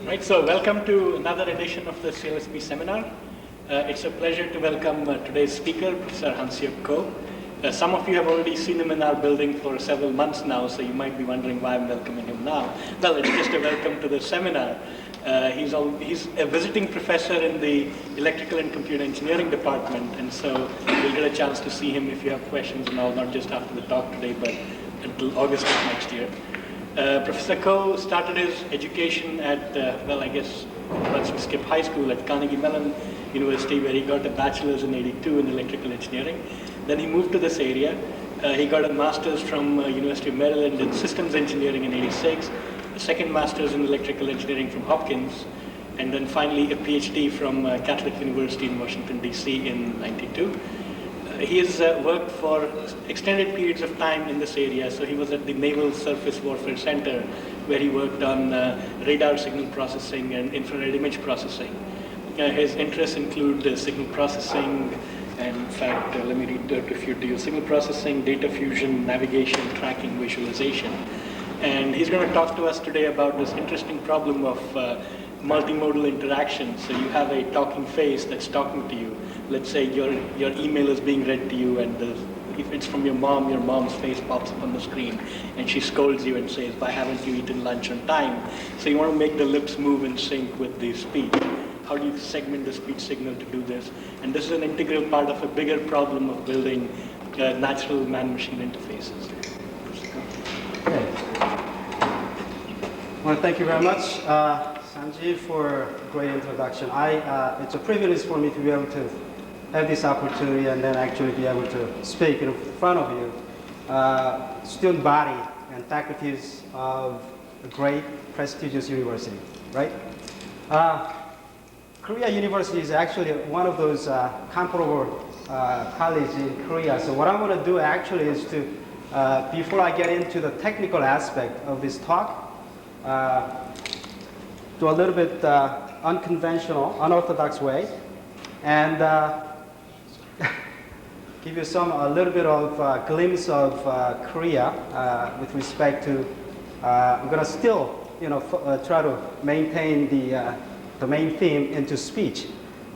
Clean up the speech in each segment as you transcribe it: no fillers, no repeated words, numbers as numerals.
Right, so welcome to another edition of the CLSP seminar. It's a pleasure to welcome today's speaker, Professor Hanseok. Some of you have already seen him in our building for several months now, so you might be wondering why I'm welcoming him now. Well, it's just a welcome to the seminar. He's a visiting professor in the Electrical and Computer Engineering department, and so you'll get a chance to see him if you have questions and all, not just after the talk today, but until August of next year. Professor Ko started his education at, well, I guess once we skip high school, at Carnegie Mellon University, where he got a bachelor's in '82 in electrical engineering. Then he moved to this area. He got a master's from University of Maryland in systems engineering in '86, a second master's in electrical engineering from Hopkins, and then finally a PhD from Catholic University in Washington, D.C. in '92. He has worked for extended periods of time in this area. So he was at the Naval Surface Warfare Center, where he worked on radar signal processing and infrared image processing. His interests include signal processing, and in fact, let me read a few to you. Signal processing, data fusion, navigation, tracking, visualization. And he's going to talk to us today about this interesting problem of multimodal interaction. So you have a talking face that's talking to you. Let's say your email is being read to you, and if it's from your mom's face pops up on the screen, and she scolds you and says, "Why haven't you eaten lunch on time?" So you want to make the lips move in sync with the speech. How do you segment the speech signal to do this? And this is an integral part of a bigger problem of building natural man-machine interfaces. Okay. Well, thank you very much, Sanjeev, for a great introduction. It's a privilege for me to be able to have this opportunity and then actually be able to speak in front of you, student body and faculties of a great prestigious university, right? Korea University is actually one of those comparable colleges in Korea. So what I'm going to do actually is to, before I get into the technical aspect of this talk, do a little bit unconventional, unorthodox way, and give you a little bit of glimpse of Korea with respect to. I'm going to still, try to maintain the main theme into speech.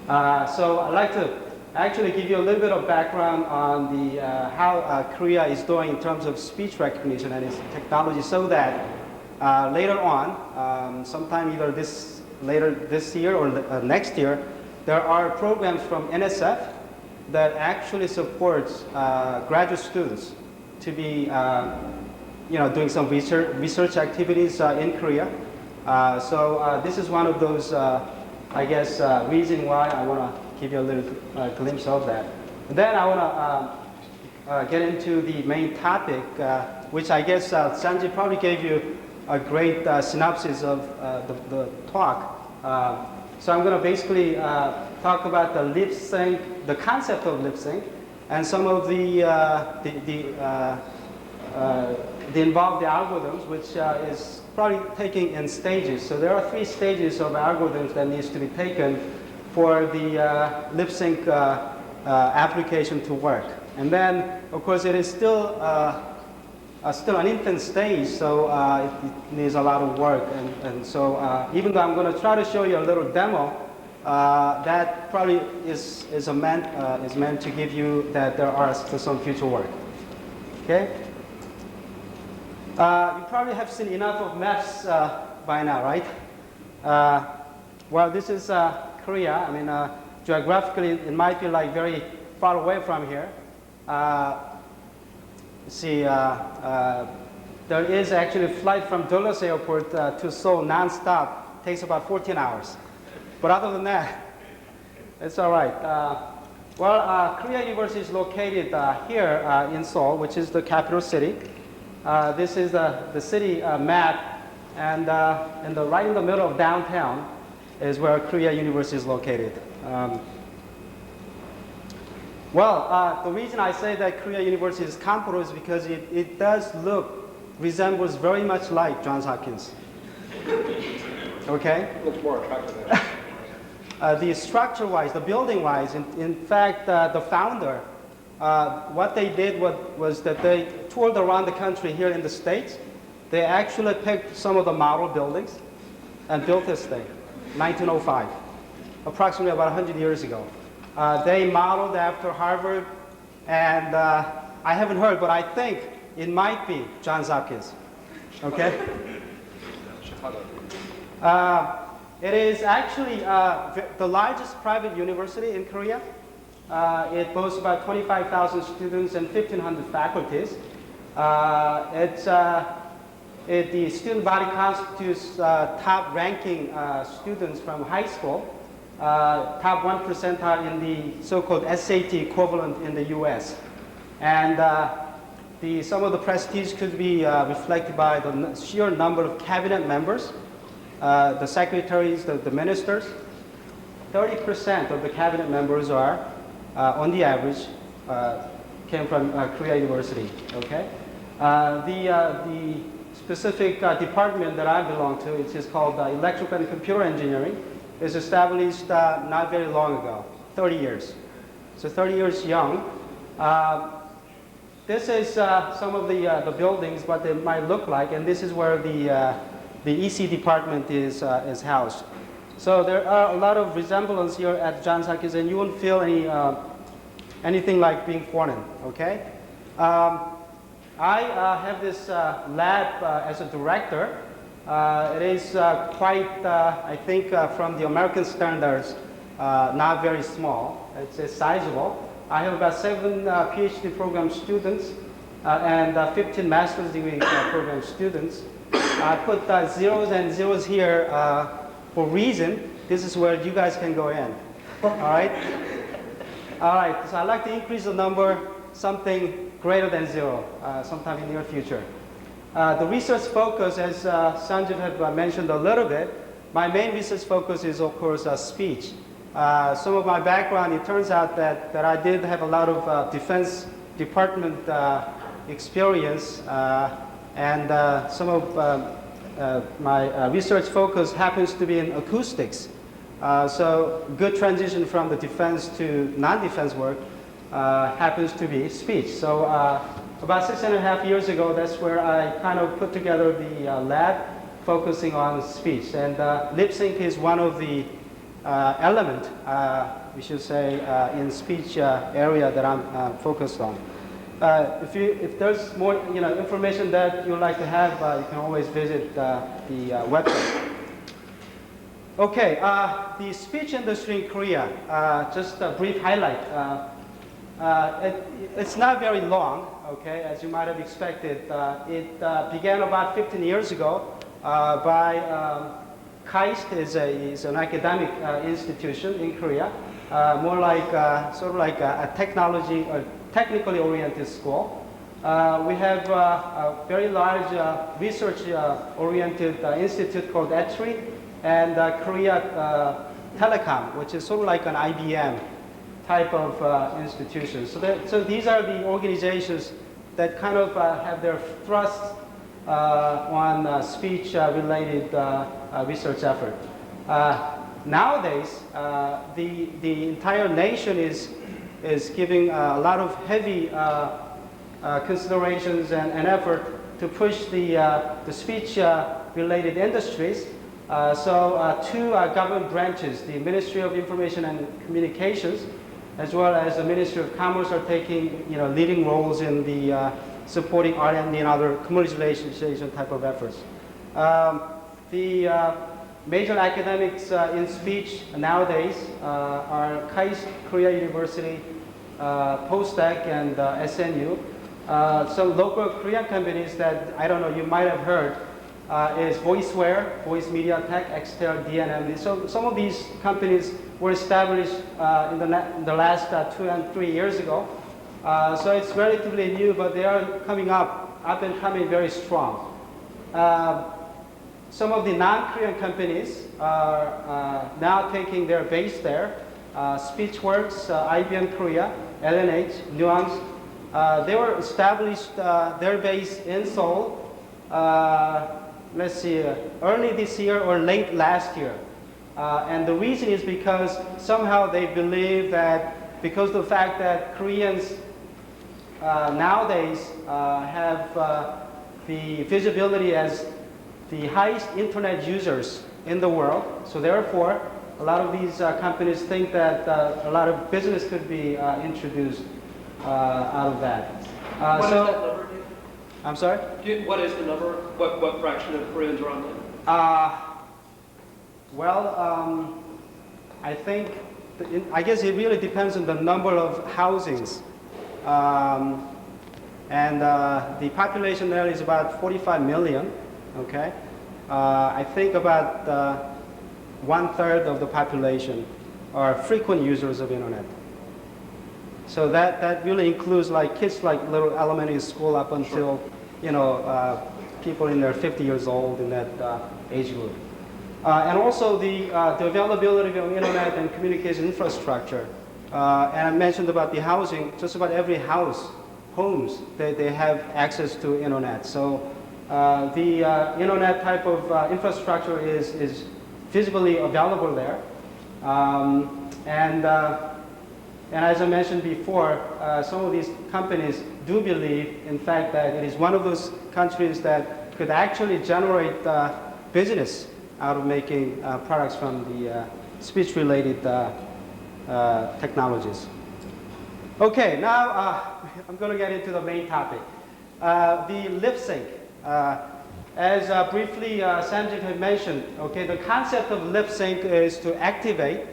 So I'd like to actually give you a little bit of background on the how Korea is doing in terms of speech recognition and its technology, so that later on, sometime either later this year or next year, there are programs from NSF that actually supports graduate students to be, doing some research activities in Korea. So this is one of those, I guess, reason why I want to give you a little glimpse of that. And then I want to get into the main topic, which I guess Sanjay probably gave you a great synopsis of the talk. So I'm going to basically talk about the Lip-Synch, the concept of Lip-Synch, and some of the involved algorithms, which is probably taking in stages. So there are 3 stages of algorithms that needs to be taken for the Lip-Synch application to work. And then, of course, it is still an infant stage, so it needs a lot of work. And so even though I'm going to try to show you a little demo, that probably is meant to give you that there are still some future work. Okay? You probably have seen enough of maps by now, right? Well, this is Korea. I mean, geographically, it might be like very far away from here. See, there is actually a flight from Dulles Airport to Seoul non-stop. Takes about 14 hours. But other than that, it's all right. Korea University is located here in Seoul, which is the capital city. This is the city map, and right in the middle of downtown is where Korea University is located. The reason I say that Korea University is comparable is because it does resembles very much like Johns Hopkins. Okay? It looks more attractive. The structure-wise, the building-wise, in fact, the founder, what they did was that they toured around the country here in the States. They actually picked some of the model buildings, and built this thing, 1905, approximately about 100 years ago. They modeled after Harvard, and I haven't heard, but I think it might be Johns Hopkins. Okay? It is actually the largest private university in Korea. It boasts about 25,000 students and 1,500 faculties. The student body constitutes top-ranking students from high school, top 1 percentile in the so-called SAT equivalent in the US. And some of the prestige could be reflected by the sheer number of cabinet members, the secretaries, the ministers. 30% of the cabinet members are, on the average, came from Korea University. Okay, the specific department that I belong to, it is called Electrical and Computer Engineering, is established not very long ago, 30 years. So 30 years young. This is some of the buildings, what they might look like, and this is where the EC department is housed. So there are a lot of resemblance here at Johns Hopkins, and you won't feel anything like being foreign, okay? I have this lab as a director. It is quite, I think, from the American standards, not very small. It's sizable. I have about 7 PhD program students and 15 master's degree program students. I put zeros and zeros here for reason. This is where you guys can go in. All right? All right, so I'd like to increase the number something greater than 0 sometime in the near future. The research focus, as Sanjeev had mentioned a little bit, my main research focus is, of course, speech. Some of my background, it turns out that I did have a lot of Defense Department experience, and some of my research focus happens to be in acoustics. So good transition from the defense to non-defense work happens to be speech. So about 6.5 years ago, that's where I kind of put together the lab focusing on speech. And Lip-Synch is one of the element, we should say, in speech area that I'm focused on. If there's more information that you'd like to have, you can always visit the website. Okay, the speech industry in Korea, just a brief highlight. It's not very long, okay, as you might have expected. It began about 15 years ago by KAIST is an academic institution in Korea, more like sort of like a technology or technically oriented school. We have a very large research oriented institute called ETRI and Korea Telecom, which is sort of like an IBM type of institution. So these are the organizations that kind of have their thrust on speech-related research effort. Nowadays, the entire nation is giving a lot of heavy considerations and effort to push the speech-related industries. So 2 government branches, the Ministry of Information and Communications, as well as the Ministry of Commerce, are taking leading roles in the supporting R&D and other commercialization type of efforts. The major academics in speech nowadays are KAIST, Korea University, POSTEC, and SNU. Some local Korean companies that I don't know you might have heard is VoiceWare, Voice Media Tech, Xtel, DNM. So some of these companies were established in the last 2 and 3 years ago. So it's relatively new, but they are coming up and coming very strong. Some of the non-Korean companies are now taking their base there. Speechworks, IBM Korea, LNH, Nuance. They were established their base in Seoul, let's see, early this year or late last year. And the reason is because somehow they believe that because of the fact that Koreans nowadays have the visibility as the highest internet users in the world. So therefore, a lot of these companies think that a lot of business could be introduced out of that. What is that number, Dave? I'm sorry? What is the number? What fraction of Koreans are online? I think, I guess it really depends on the number of housings. The population there is about 45 million, okay? I think about 1/3 of the population are frequent users of internet. So that really includes like kids like little elementary school up until, you know, people in their 50 years old in that age group. And also the availability of internet and communication infrastructure. And I mentioned about the housing, just about every homes, they have access to internet. So the internet type of infrastructure is visibly available there. And as I mentioned before, some of these companies do believe, in fact, that it is one of those countries that could actually generate business out of making products from the speech-related technologies. Okay, now I'm going to get into the main topic. The Lip-Sync. As briefly Sanjit had mentioned, okay, the concept of Lip-Sync is to activate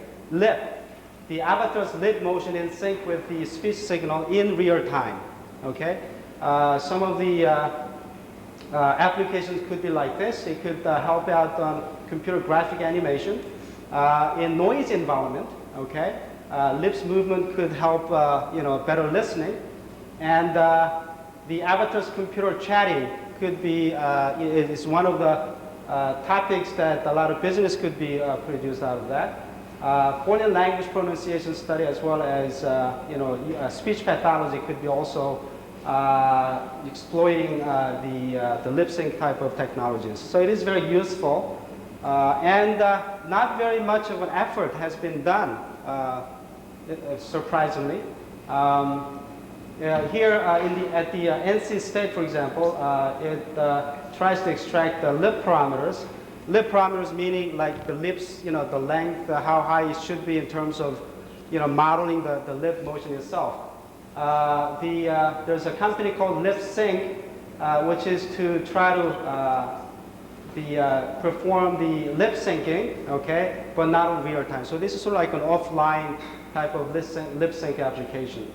the avatar's lip motion in sync with the speech signal in real time. Okay, some of the applications could be like this. It could help out on computer graphic animation in noise environment. Okay, lips movement could help better listening, and the avatar's computer chatting could be is one of the topics that a lot of business could be produced out of that. Foreign language pronunciation study as well as speech pathology could be also exploiting the lip-sync type of technologies. So it is very useful, and not very much of an effort has been done, surprisingly. Here at the NC State, for example, it tries to extract the lip parameters. Lip parameters meaning like the lips, the length, how high it should be in terms of, modeling the lip motion itself. There's a company called Lip-Synch, which is to try to perform the lip syncing, okay, but not in real time. So this is sort of like an offline type of lip sync application.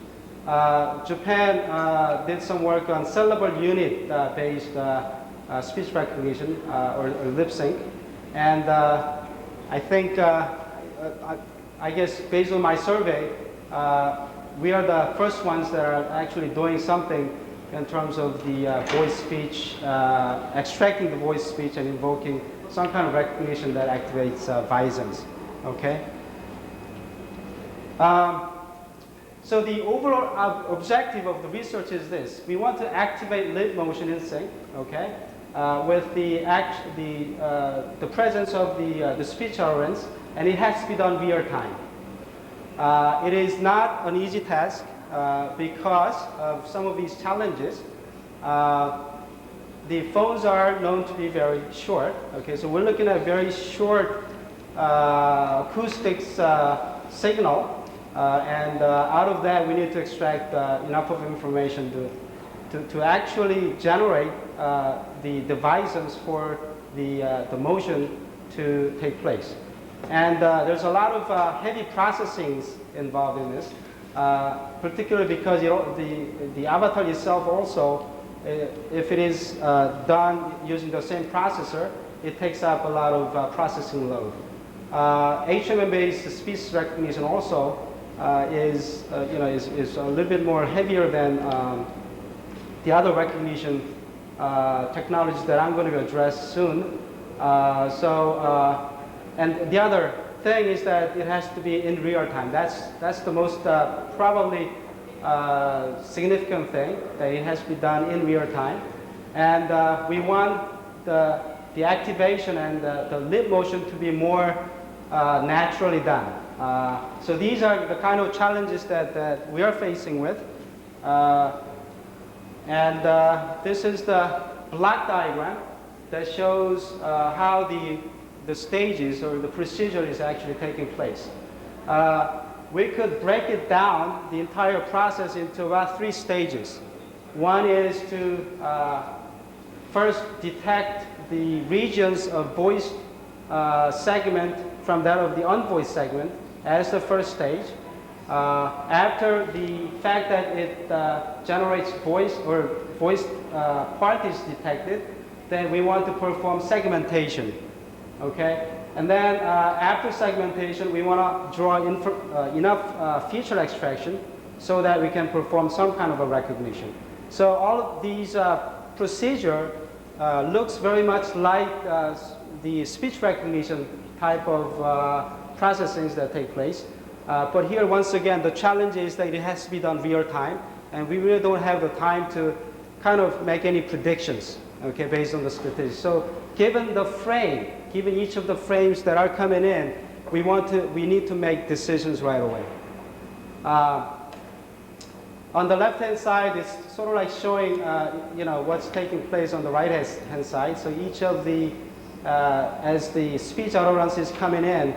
Japan did some work on syllable unit based speech recognition or lip sync, and I think I guess based on my survey, we are the first ones that are actually doing something in terms of the voice speech, extracting the voice speech and invoking some kind of recognition that activates visons. Okay. So the overall objective of the research is this: we want to activate lip motion in sync, okay, with the presence of the speech utterance, and it has to be done real time. It is not an easy task because of some of these challenges. The phones are known to be very short. Okay, so we're looking at very short acoustics signal. And out of that, we need to extract enough of information to actually generate the visons for the motion to take place. And there's a lot of heavy processing involved in this, particularly because the avatar itself also, if it is done using the same processor, it takes up a lot of processing load. HMM-based speech recognition also is a little bit more heavier than the other recognition technologies that I'm going to address soon. And the other thing is that it has to be in real time. That's the most probably significant thing, that it has to be done in real time. And we want the activation and the lip motion to be more naturally done. So these are the kind of challenges that we are facing with. And this is the block diagram that shows how the the stages or the procedure is actually taking place. We could break it down, the entire process, into about 3 stages. One is to first detect the regions of voiced segment from that of the unvoiced segment as the first stage. After the fact that it generates voice or voiced part is detected, then we want to perform segmentation. Okay? And then after segmentation, we want to draw enough feature extraction so that we can perform some kind of a recognition. So all of these procedure looks very much like the speech recognition type of processings that take place. But here, once again, the challenge is that it has to be done real time, and we really don't have the time to kind of make any predictions, okay, based on the statistics. So given the frame, given each of the frames that are coming in, we need to make decisions right away. On the left-hand side, it's sort of like showing, what's taking place on the right-hand side. So each of the, as the speech utterance is coming in,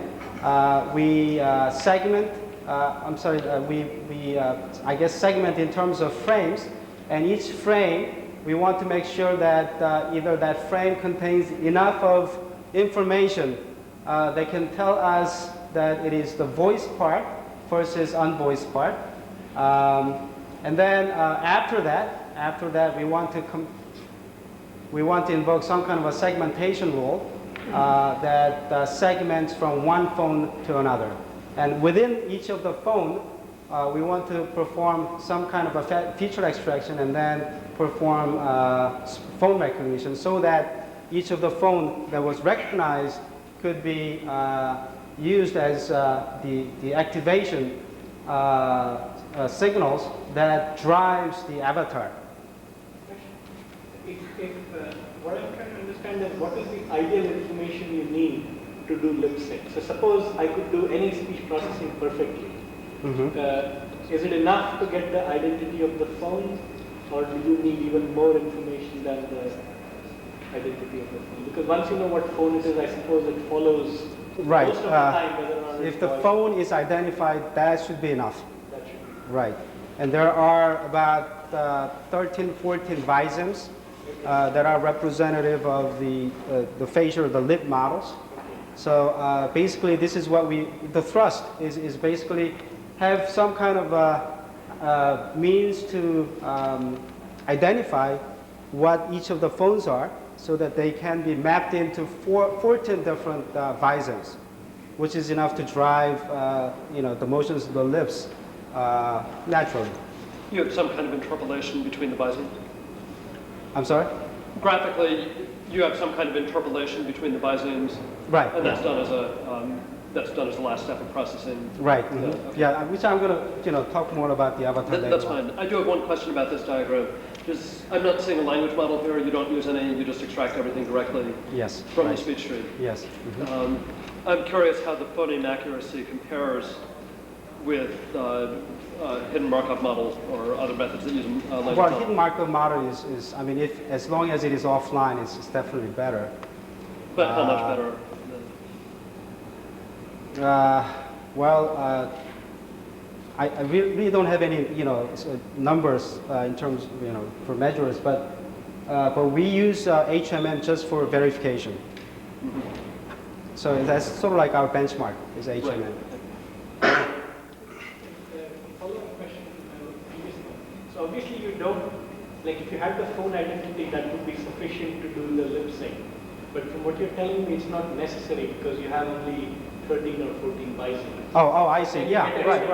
we segment. I guess segment in terms of frames, and each frame we want to make sure that either that frame contains enough of information that can tell us that it is the voiced part versus unvoiced part. And then after that, we want to invoke some kind of a segmentation rule that segments from one phone to another. And within each of the phone, we want to perform some kind of a feature extraction and then perform phone recognition so that each of the phone that was recognized could be used as the activation signals that drives the avatar. What I'm trying to understand is what is the ideal information you need to do Lip-Sync? So suppose I could do any speech processing perfectly. Is it enough to get the identity of the phone, or do you need even more information than the identity of the phone? Because once you know what phone it is, I suppose it follows right. most of the time whether or not if the phone is identified, that should be enough. That should be. Right. And there are about 13, 14 bisems that are representative of the facial, the lip models. So basically, this is what the thrust is basically have some kind of means to identify what each of the phones are so that they can be mapped into 14 different bisems, which is enough to drive the motions of the lips naturally. You have some kind of interpolation between the bisems? I'm sorry? Graphically, you have some kind of interpolation between the bisems, right? And that's done as the last step of processing. Right. Okay. Yeah, which I'm going to talk more about the avatar. That's fine. I do have one question about this diagram. I'm not seeing a language model here. You don't use any. You just extract everything directly. Yes. From the speech stream. Yes. I'm curious how the phoneme accuracy compares with hidden Markov models or other methods that use language models. Well, hidden Markov model is I mean, as long as it is offline, it's definitely better. But how much better? I really don't have any numbers in terms for measures, but we use HMM just for verification. So that's sort of like our benchmark is HMM. Right. Follow-up question. So obviously you don't, like if you had the phone identity, that would be sufficient to do the Lip-Sync. But from what you're telling me, it's not necessary because you have only 13 or 14 bisems. Oh, I see. Yeah, right.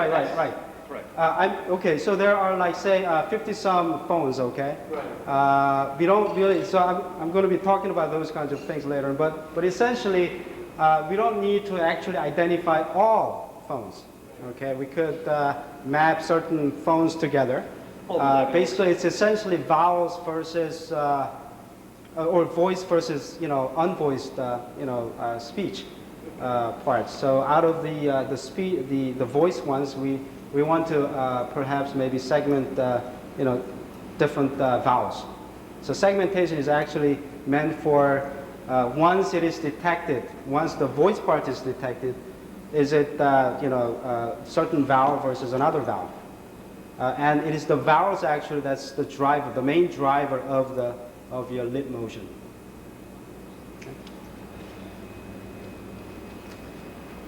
Correct. Okay, so there are like say 50-some phones. Okay. Right. We don't really. So I'm going to be talking about those kinds of things later. But essentially, we don't need to actually identify all phones. Okay, we could map certain phones together. Basically, it's essentially vowels versus or voice versus unvoiced speech parts. So out of the voice ones, we want to perhaps maybe segment different vowels. So segmentation is actually meant for once it is detected, once the voice part is detected, is it certain vowel versus another vowel? And it is the vowels actually that's the driver, the main driver of your lip motion.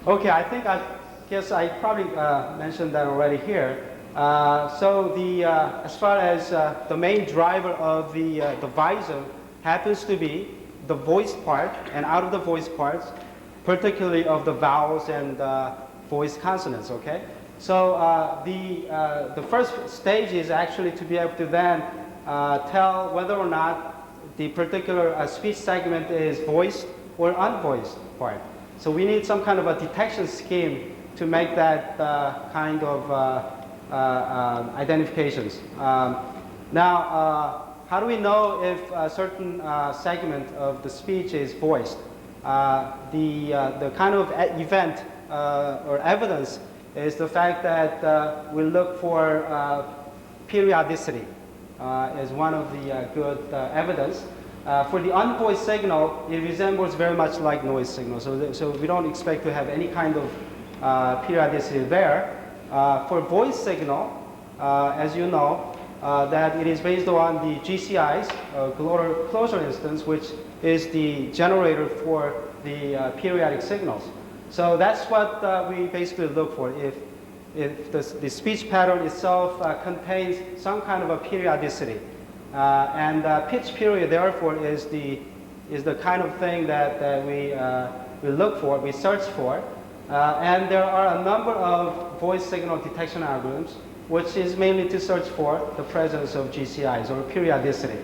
Okay, I guess I probably mentioned that already here. So as far as the main driver of the visor happens to be the voice part, and out of the voice parts, particularly of the vowels and voice consonants. Okay, so the first stage is actually to be able to then tell whether or not the particular speech segment is voiced or unvoiced part. So we need some kind of a detection scheme to make that kind of identifications. Now, how do we know if a certain segment of the speech is voiced? The kind of event or evidence is the fact that we look for periodicity as one of the good evidence. For the unvoiced signal, it resembles very much like noise signal, so we don't expect to have any kind of periodicity there. For voice signal, as you know, that it is based on the GCIs, glottal closure instance, which is the generator for the periodic signals. So that's what we basically look for. If the speech pattern itself contains some kind of a periodicity. And pitch period, therefore, is the kind of thing that we look for, we search for. And there are a number of voice signal detection algorithms, which is mainly to search for the presence of GCIs or periodicity.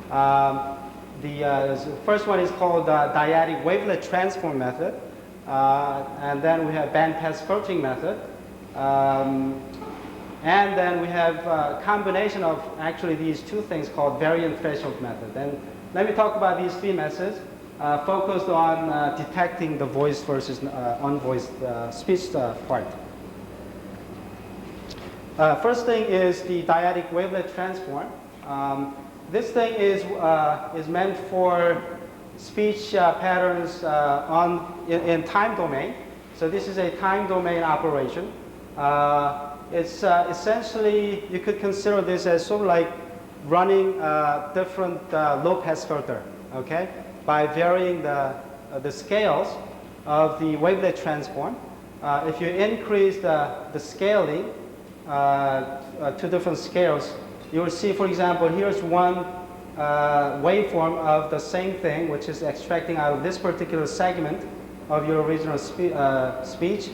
The first one is called dyadic wavelet transform method. And then we have bandpass filtering method. And then we have a combination of actually these two things called variant threshold method. And let me talk about these three methods focused on detecting the voice versus unvoiced speech part. First thing is the dyadic wavelet transform. This thing is meant for speech patterns in time domain. So this is a time domain operation. It's essentially, you could consider this as sort of like running different low-pass filter, okay? By varying the scales of the wavelet transform. If you increase the scaling to different scales, you will see, for example, here's one waveform of the same thing, which is extracting out of this particular segment of your original speech.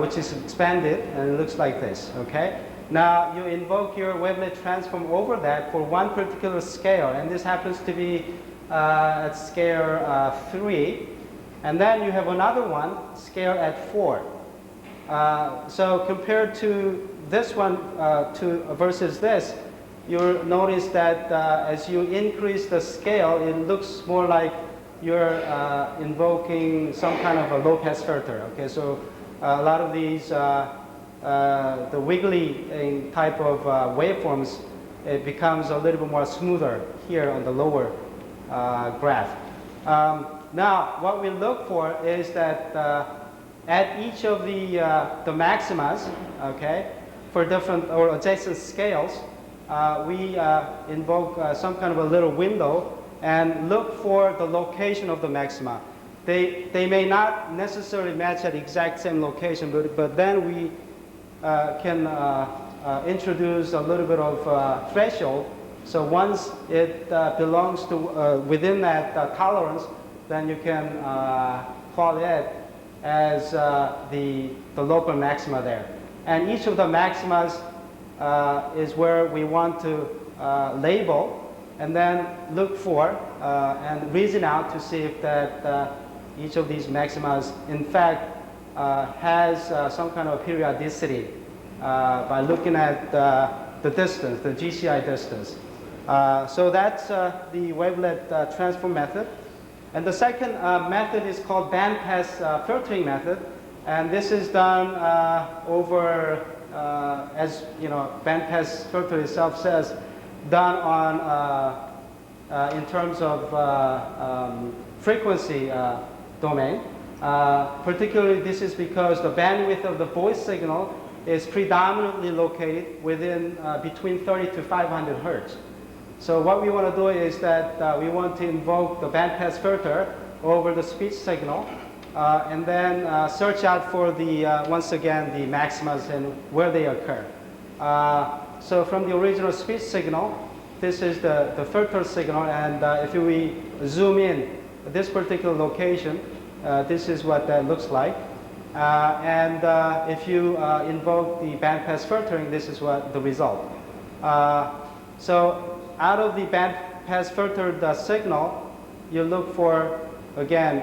Which is expanded, and it looks like this, okay? Now, you invoke your wavelet transform over that for one particular scale, and this happens to be at scale 3. And then you have another one, scale at 4. So compared to this one versus this, you'll notice that as you increase the scale, it looks more like you're invoking some kind of a low-pass filter, okay? So a lot of these, the wiggly type of waveforms, it becomes a little bit more smoother here on the lower graph. Now, what we look for is that at each of the maximas, okay, for different or adjacent scales, we invoke some kind of a little window and look for the location of the maxima. They may not necessarily match at the exact same location, but then we can introduce a little bit of threshold. So once it belongs to within that tolerance, then you can call it as the local maxima there. And each of the maximas is where we want to label and then look for and reason out to see if that each of these maximas, in fact, has some kind of periodicity by looking at the distance, the GCI distance. So that's the wavelet transform method. And the second method is called bandpass filtering method. And this is done over, as you know, bandpass filter itself says, done on in terms of frequency domain. Particularly, this is because the bandwidth of the voice signal is predominantly located within between 30 to 500 hertz. So what we want to do is that we want to invoke the bandpass filter over the speech signal, and then search out for the once again the maximas and where they occur. So from the original speech signal, this is the filter signal, and if we zoom in this particular location, this is what that looks like. And if you invoke the bandpass filtering, this is what the result. So out of the bandpass filtered signal, you look for, again,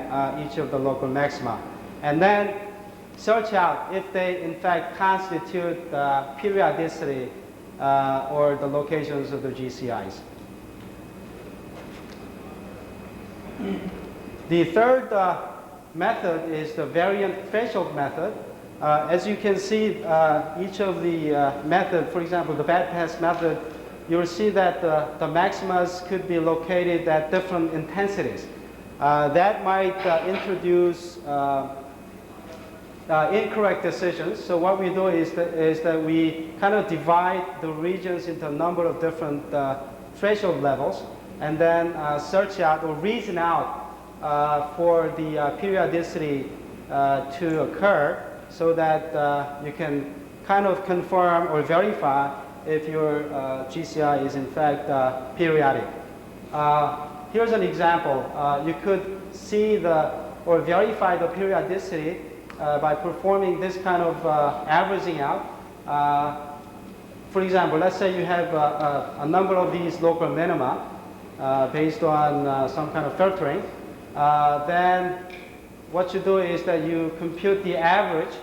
each of the local maxima. And then search out if they, in fact, constitute the periodicity or the locations of the GCIs. The third method is the variant threshold method. As you can see, each of the method, for example, the bandpass method, you'll see that the maximas could be located at different intensities. That might introduce incorrect decisions. So what we do is that we kind of divide the regions into a number of different threshold levels, and then search out or reason out for the periodicity to occur, so that you can kind of confirm or verify if your GCI is in fact periodic. Here's an example. You could see or verify the periodicity by performing this kind of averaging out. For example, let's say you have a number of these local minima based on some kind of filtering. Then what you do is that you compute the average,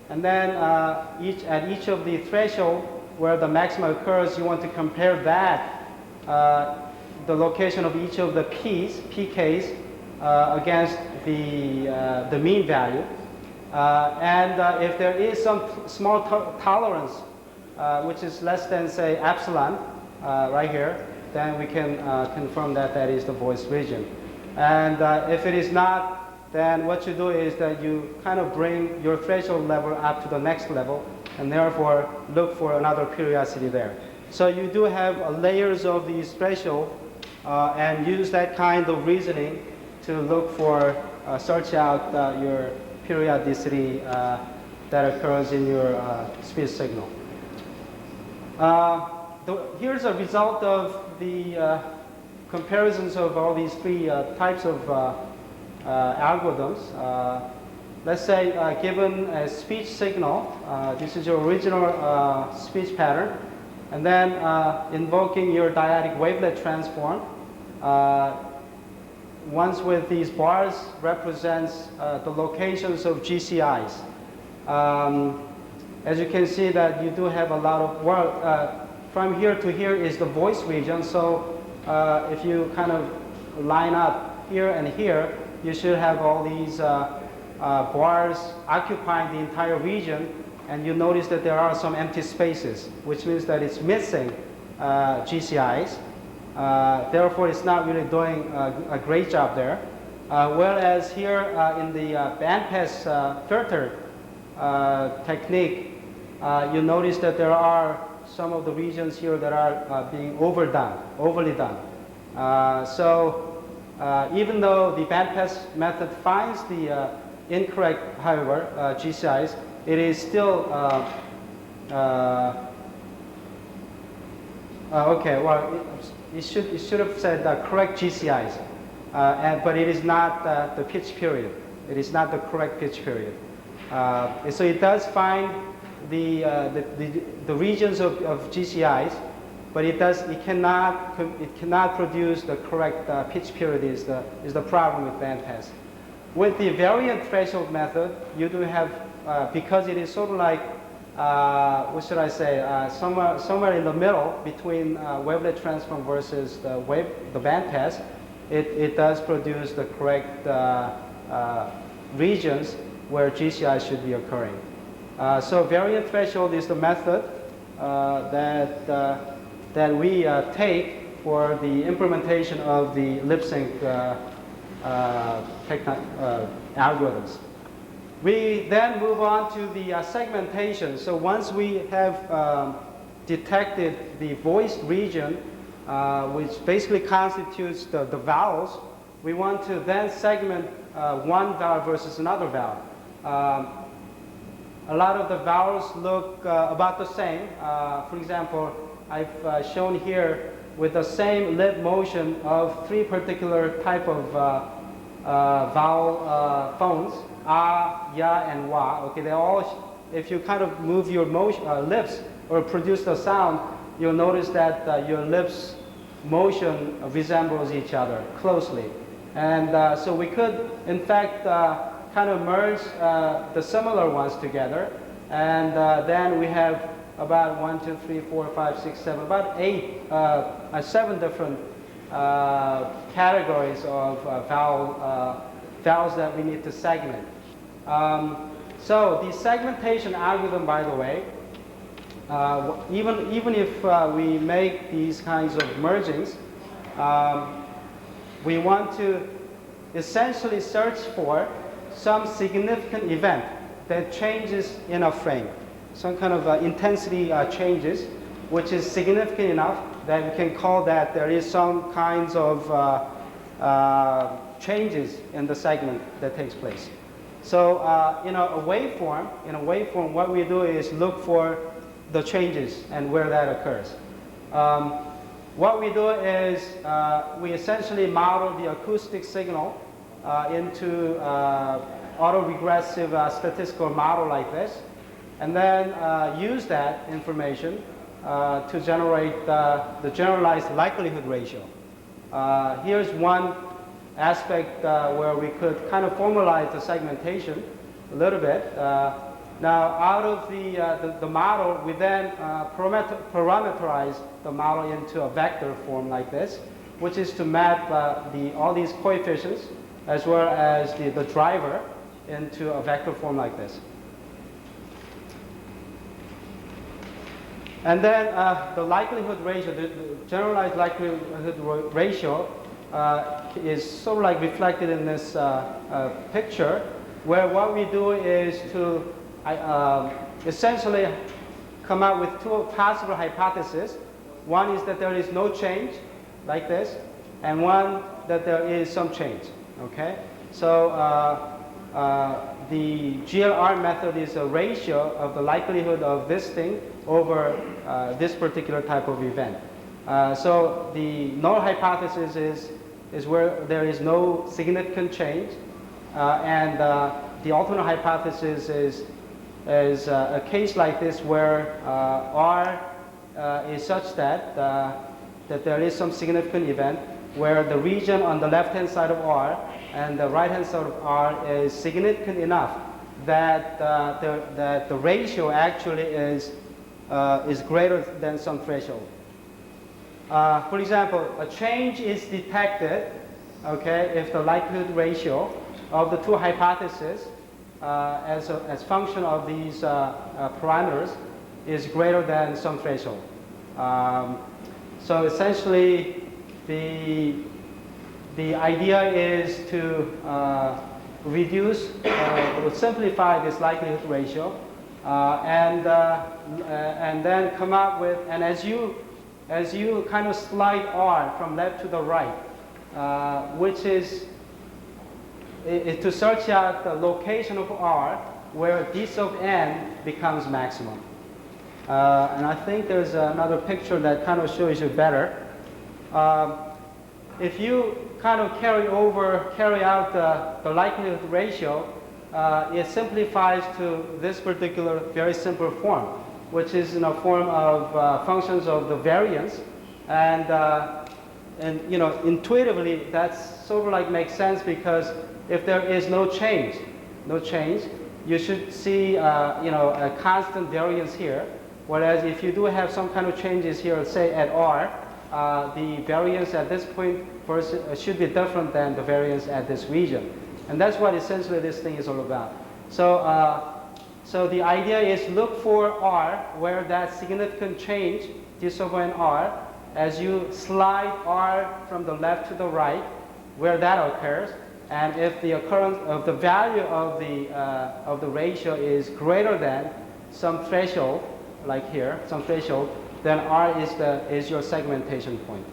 and then at each of the threshold where the maxima occurs, you want to compare that, the location of each of the pKs, against the mean value. And if there is some small tolerance, which is less than, say, epsilon, right here, then we can confirm that that is the voice region. And if it is not, then what you do is that you kind of bring your threshold level up to the next level, and therefore look for another periodicity there. So you do have layers of these thresholds, and use that kind of reasoning to look for, search out your periodicity that occurs in your speech signal. Here's a result of the comparisons of all these three types of algorithms. Let's say given a speech signal, this is your original speech pattern, and then invoking your dyadic wavelet transform. Ones with these bars represents the locations of GCIs. As you can see that you do have a lot of work. From here to here is the voice region, so if you kind of line up here and here, you should have all these bars occupying the entire region, and you notice that there are some empty spaces, which means that it's missing GCIs. Therefore, it's not really doing a great job there. Whereas here in the bandpass filter technique, you notice that there are some of the regions here that are being overly done. So even though the bandpass method finds the incorrect, however, GCIs, it is still okay. Well, it should have said correct GCIs, but it is not the pitch period. It is not the correct pitch period. So it does find the regions of GCIs, but it cannot produce the correct pitch period. Is the problem with bandpass. With the variant threshold method, you do have because it is sort of like what should I say, somewhere in the middle between wavelet transform versus the bandpass, it does produce the correct regions where GCI should be occurring. So variant threshold is the method that we take for the implementation of the Lip-Synch algorithms. We then move on to the segmentation. So once we have detected the voice region, which basically constitutes the vowels, we want to then segment one vowel versus another vowel. A lot of the vowels look about the same. For example, I've shown here with the same lip motion of three particular type of vowel phones, ah, ya, and wa. Okay, they all, if you kind of move your lips or produce the sound, you'll notice that your lips motion resembles each other closely. And so we could, in fact, kind of merge the similar ones together. And then we have about 1, 2, 3, 4, 5, 6, 7, about 7 different categories of vowels that we need to segment. So the segmentation algorithm, by the way, even if we make these kinds of mergings, we want to essentially search for some significant event that changes in a frame, some kind of intensity changes, which is significant enough that we can call that there is some kinds of changes in the segment that takes place. So in a waveform, what we do is look for the changes and where that occurs. What we do is we essentially model the acoustic signal into autoregressive statistical model like this, and then use that information to generate the generalized likelihood ratio. Here's one aspect where we could kind of formalize the segmentation a little bit. Now, out of the model, we then parameterize the model into a vector form like this, which is to map all these coefficients as well as the driver into a vector form like this. And then the likelihood ratio, the generalized likelihood ratio is sort of like reflected in this picture, where what we do is to essentially come up with two possible hypotheses. One is that there is no change, like this, and one that there is some change. Okay, so the GLR method is a ratio of the likelihood of this thing over this particular type of event. So the null hypothesis is where there is no significant change, and the alternate hypothesis is a case like this where R is such that there is some significant event where the region on the left-hand side of R and the right-hand side of R is significant enough that the ratio actually is greater than some threshold. For example, a change is detected, okay, if the likelihood ratio of the two hypotheses as function of these parameters is greater than some threshold. So essentially, the idea is to reduce or simplify this likelihood ratio, and then come up with, and as you kind of slide R from left to the right, which is to search out the location of R where d sub n becomes maximum. And I think there's another picture that kind of shows you better. If you kind of carry out the likelihood ratio, it simplifies to this particular very simple form, which is in a form of functions of the variance, and you know, intuitively that's sort of like makes sense, because if there is no change, you should see you know, a constant variance here. Whereas if you do have some kind of changes here, say at R, the variance at this point first should be different than the variance at this region, and that's what essentially this thing is all about. So so the idea is look for R where that significant change, d sub n R, as you slide R from the left to the right, where that occurs, and if the occurrence of the value of the ratio is greater than some threshold, like here, some threshold, then R is your segmentation point.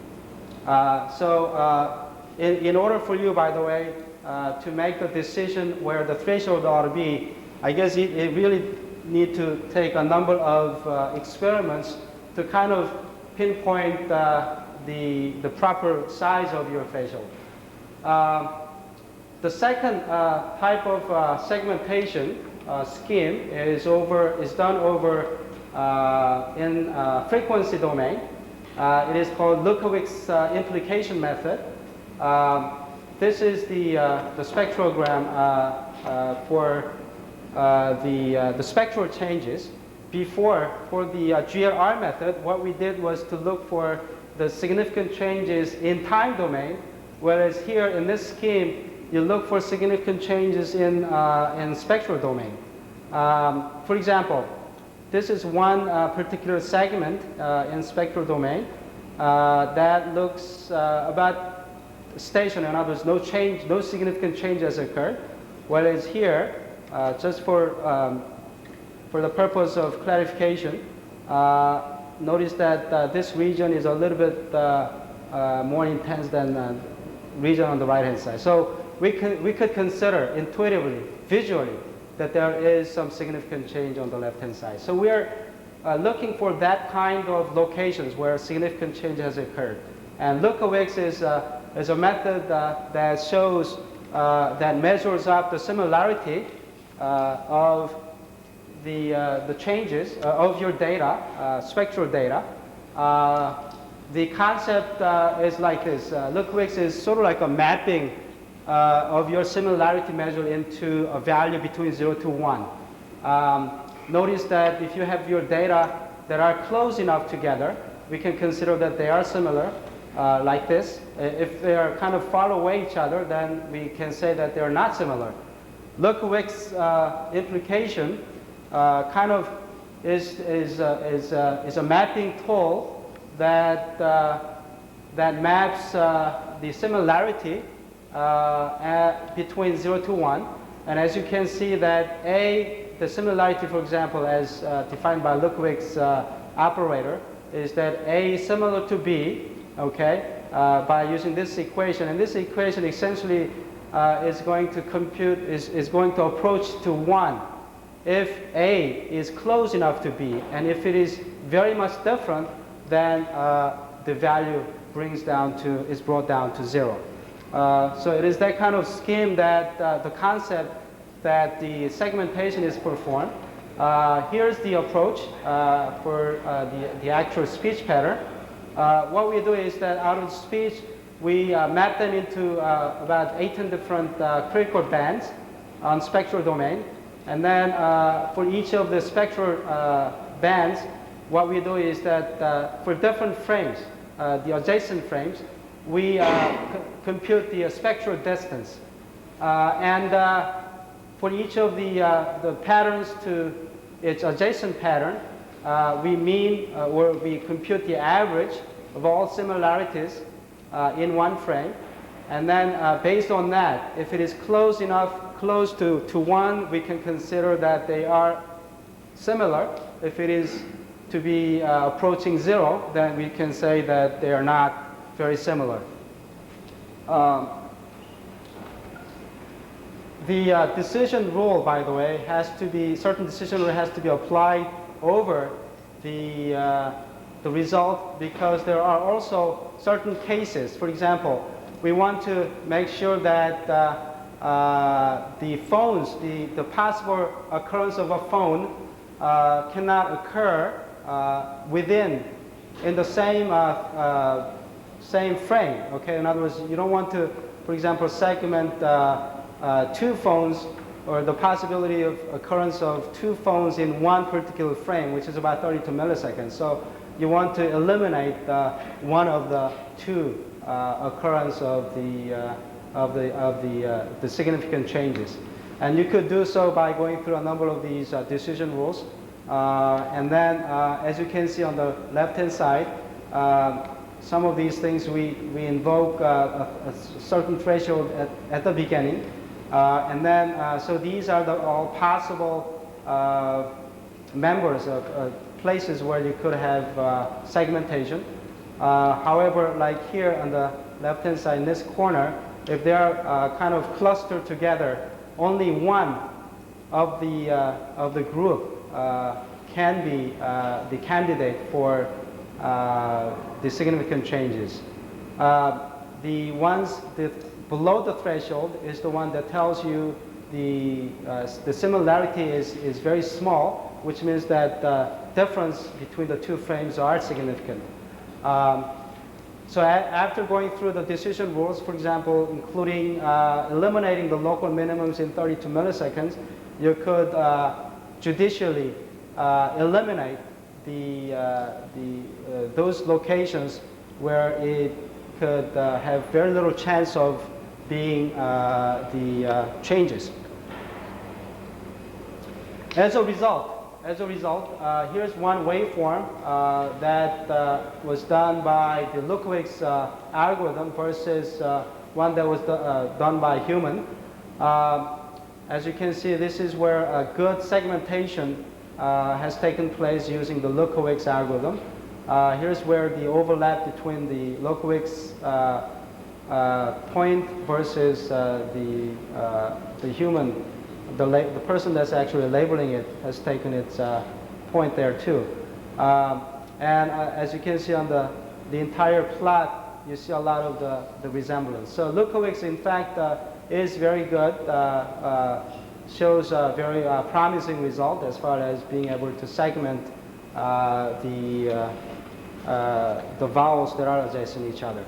In order for you, by the way, to make the decision where the threshold ought to be, I guess it really need to take a number of experiments to kind of pinpoint the proper size of your threshold. The second type of segmentation scheme is done over in frequency domain. It is called Lukowicz implication method. This is the spectrogram for the spectral changes. Before, for the GLR method, what we did was to look for the significant changes in time domain, whereas here in this scheme, you look for significant changes in spectral domain. For example, this is one particular segment in spectral domain that looks about stationary. In other words, no significant change has occurred. Whereas here, just for the purpose of clarification, notice that this region is a little bit more intense than the region on the right-hand side. So we could consider intuitively, visually, that there is some significant change on the left-hand side. So we're looking for that kind of locations where significant change has occurred. And Lukowicz is a method that shows, that measures up the similarity of the changes of your data, spectral data. The concept is like this. Lukowicz is sort of like a mapping of your similarity measure into a value between 0 to 1. Notice that if you have your data that are close enough together, we can consider that they are similar, like this. If they are kind of far away each other, then we can say that they are not similar. Lukowicz implication kind of is a mapping tool that maps the similarity between 0 to 1. And as you can see that the similarity, for example, as defined by Lukowicz operator, is that A is similar to B, okay, by using this equation. And this equation essentially is going to approach to 1 if A is close enough to B. And if it is very much different, then the value is brought down to 0. So it is that kind of scheme that the concept that the segmentation is performed. Here's the approach for the actual speech pattern. What we do is that out of speech, we map them into about 18 different critical bands on spectral domain. And then for each of the spectral bands, what we do is that for different frames, the adjacent frames, we compute the spectral distance. And for each of the patterns to its adjacent pattern, we compute the average of all similarities in one frame. And then based on that, if it is close to 1, we can consider that they are similar. If it is to be approaching 0, then we can say that they are not very similar. The decision rule, by the way, certain decision rule has to be applied over the result, because there are also certain cases. For example, we want to make sure that the possible occurrence of a phone cannot occur in the same frame. Okay, in other words, you don't want to, for example, segment 2 phones, or the possibility of occurrence of 2 phones in one particular frame, which is about 32 milliseconds. So you want to eliminate one of the 2 occurrence of the significant changes. And you could do so by going through a number of these decision rules. And then, as you can see on the left-hand side, some of these things we invoke a certain threshold at the beginning. And then, so these are all possible members of places where you could have segmentation. However, like here on the left-hand side in this corner, if they are kind of clustered together, only one of the group can be the candidate for the significant changes. The ones that below the threshold is the one that tells you the similarity is very small, which means that the difference between the two frames are significant. So after going through the decision rules, for example, including eliminating the local minimums in 32 milliseconds, you could judicially eliminate those locations where it could have very little chance of being the changes. As a result, here's one waveform that was done by the Lukowicz algorithm versus one that was done by human. As you can see, this is where a good segmentation has taken place using the Lukowicz algorithm. Here's where the overlap between the Lukowicz point versus the human, the person that's actually labeling it has taken its point there too. And as you can see on the entire plot, you see a lot of the resemblance. So Lukowicz, in fact, is very good, shows a very promising result as far as being able to segment the vowels that are adjacent to each other.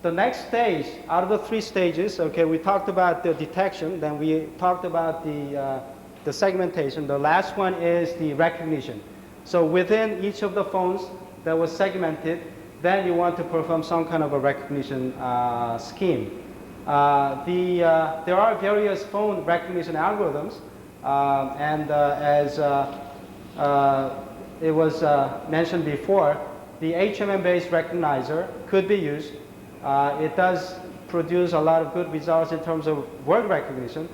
The next stage, out of the 3 stages, okay, we talked about the detection, then we talked about the segmentation. The last one is the recognition. So within each of the phones that was segmented, then you want to perform some kind of a recognition scheme. There are various phone recognition algorithms, and as it was mentioned before, the HMM-based recognizer could be used. It does produce a lot of good results in terms of word recognition.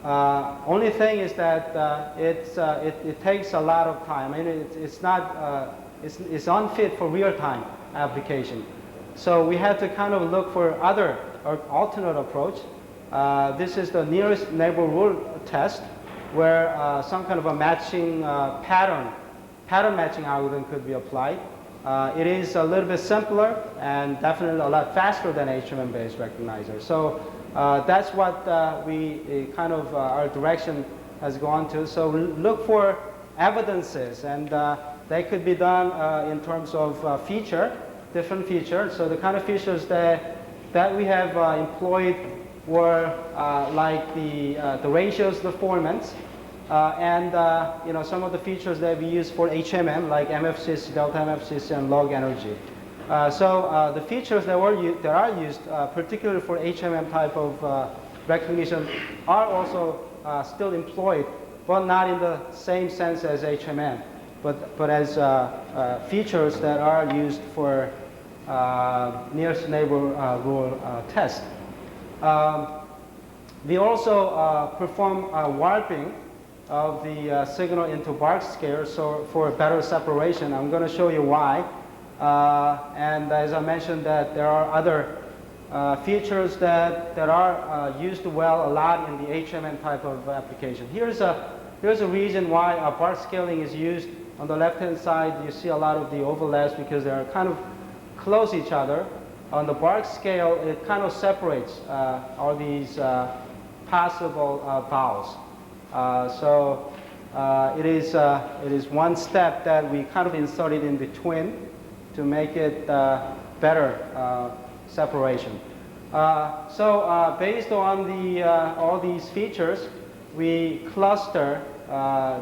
Only thing is that it takes a lot of time. I mean, it's unfit for real-time application. So we had to kind of look for other or alternate approach. This is the nearest neighbor rule test, where some kind of a matching pattern matching algorithm could be applied. It is a little bit simpler and definitely a lot faster than HMM-based recognizer. So that's what we kind of our direction has gone to. So we look for evidences, and they could be done in terms of different features. So the kind of features that we have employed were like the ratios, the formants, and some of the features that we use for HMM, like MFCC, delta MFCC, and log energy. So the features that are used, particularly for HMM type of recognition, are also still employed, but not in the same sense as HMM, but as features that are used for nearest neighbor rule test. We also perform warping of the signal into bark scale, so for better separation. I'm going to show you why. And as I mentioned, that there are other features that are used well a lot in the HMM type of application. Here's a reason why bark scaling is used. On the left-hand side, you see a lot of the overlaps because they are kind of close each other. On the bark scale, it kind of separates all these possible vowels. So it is one step that we kind of inserted in between to make it better separation. So based on all these features, we cluster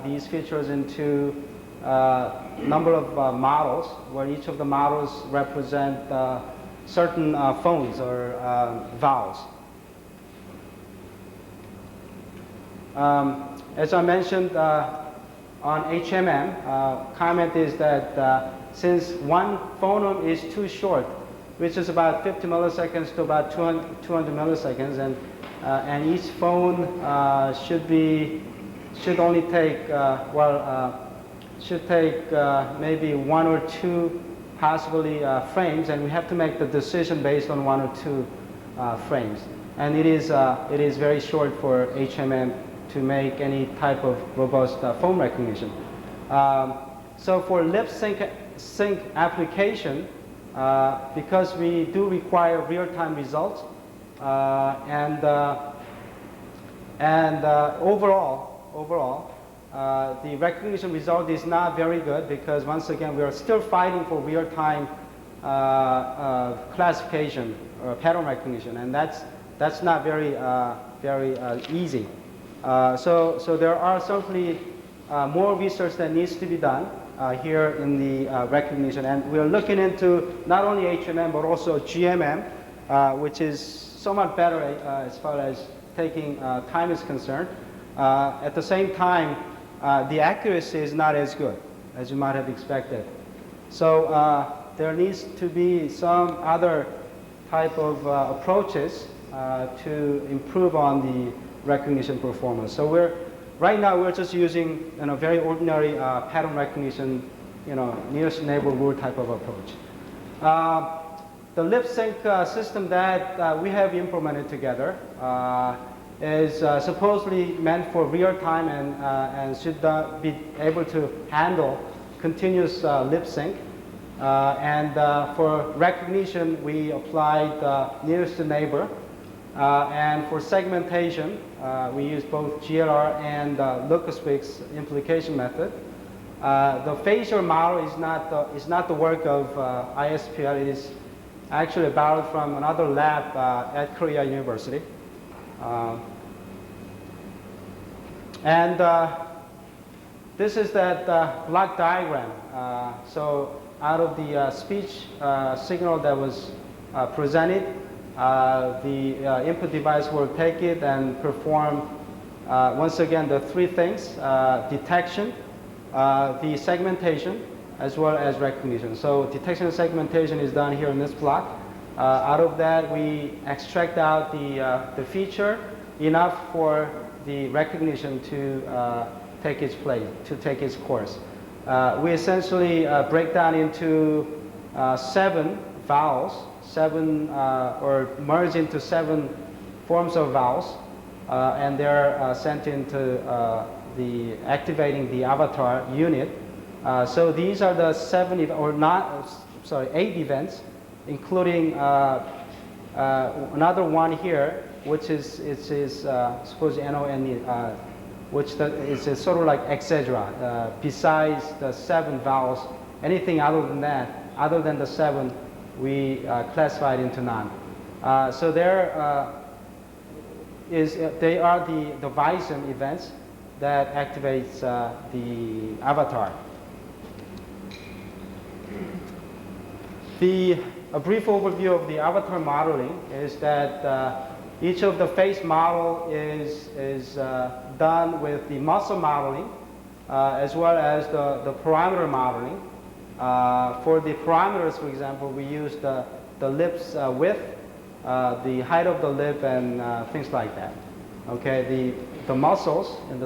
these features into number of models, where each of the models represent certain phones or vowels. As I mentioned on HMM, comment is that since one phoneme is too short, which is about 50 milliseconds to about 200 milliseconds, and each phone should only take maybe one or two possibly frames, and we have to make the decision based on one or two frames. And it is very short for HMM to make any type of robust phone recognition. So for Lip-Synch application, because we do require real-time results, and overall, the recognition result is not very good, because once again we are still fighting for real-time classification or pattern recognition, and that's not very easy. So there are certainly more research that needs to be done here in the recognition, and we're looking into not only HMM but also GMM, which is somewhat better as far as taking time is concerned. At the same time, the accuracy is not as good as you might have expected. So there needs to be some other type of approaches to improve on the recognition performance. So right now we're just using very ordinary pattern recognition, nearest neighbor rule type of approach. The Lip-Synch system that we have implemented together is supposedly meant for real time and should be able to handle continuous lip-sync. And for recognition, we applied nearest neighbor. And for segmentation, we use both GLR and look-speaks implication method. The facial model is not the work of ISPL. It is actually borrowed from another lab at Korea University. This is that block diagram. So out of the speech signal that was presented, the input device will take it and perform, once again, the three things: detection, the segmentation, as well as recognition. So detection and segmentation is done here in this block. Out of that, we extract out the feature enough for the recognition to take its place, to take its course. We essentially break down into 7 vowels, or merge into 7 forms of vowels, and they're sent into the activating the avatar unit. So these are the 8 events, including another one here, which is suppose NONE, which is sort of like etc. Besides the 7 vowels, anything other than that, other than the 7, we classified into none. So they are the Bison events that activates the avatar. A brief overview of the avatar modeling is that each of the face model is done with the muscle modeling as well as the parameter modeling. For the parameters, for example, we use the lips width, the height of the lip, and things like that. Okay, the muscles in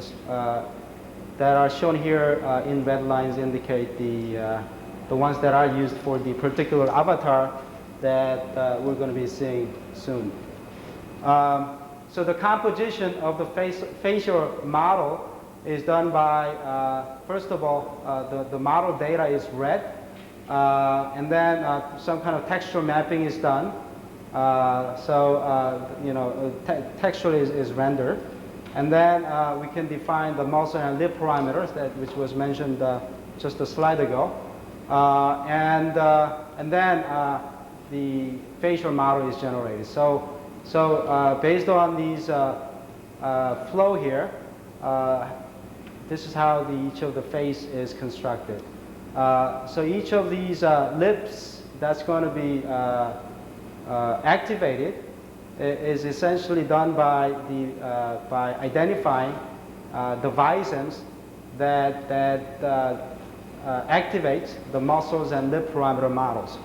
that are shown here in red lines indicate the ones that are used for the particular avatar that we're going to be seeing soon. So the composition of the facial model is done by, first of all, the model data is read, and then some kind of textual mapping is done. Textual is rendered, and then we can define the muscle and lip parameters, which was mentioned just a slide ago, and then the facial model is generated. So based on these flow here, this is how each of the face is constructed. So each of these lips that's going to be activated is essentially done by identifying the visons that activates the muscles and lip parameter models.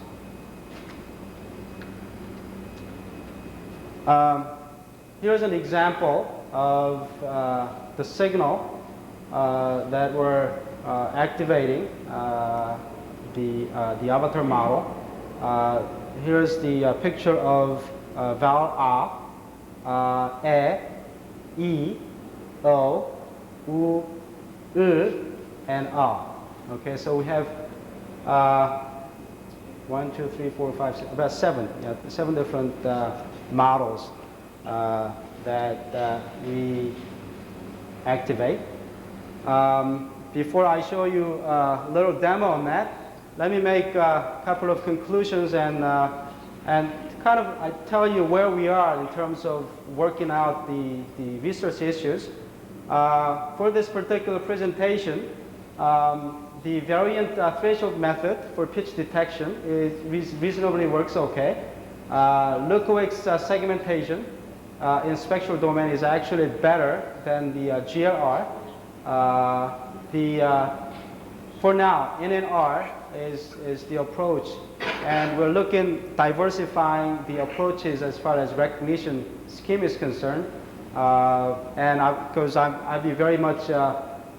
Here's an example of the signal that we're activating the avatar model. Here's the picture of vowel A, E, O, U, and A. Okay, so we have 1, 2, 3, 4, 5, 6, about 7. Yeah, 7 different models that we activate. Before I show you a little demo on that, let me make a couple of conclusions and kind of I tell you where we are in terms of working out the research issues. For this particular presentation, the variant threshold method for pitch detection reasonably works okay. Leukowick's segmentation in spectral domain is actually better than the GRR. For now, NNR is the approach, and we're diversifying the approaches as far as recognition scheme is concerned. Because I'd be very much,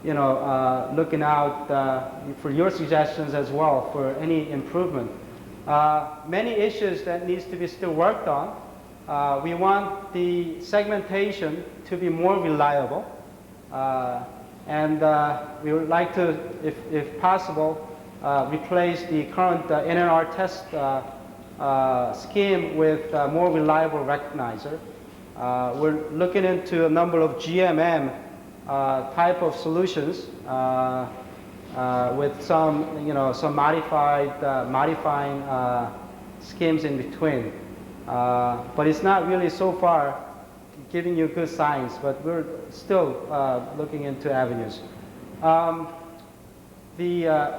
looking out for your suggestions as well for any improvement. Many issues that needs to be still worked on. We want the segmentation to be more reliable, and we would like to, if possible, replace the current NNR test scheme with a more reliable recognizer. We're looking into a number of GMM type of solutions with some modifying schemes in between. But it's not really so far giving you good signs, but we're still looking into avenues.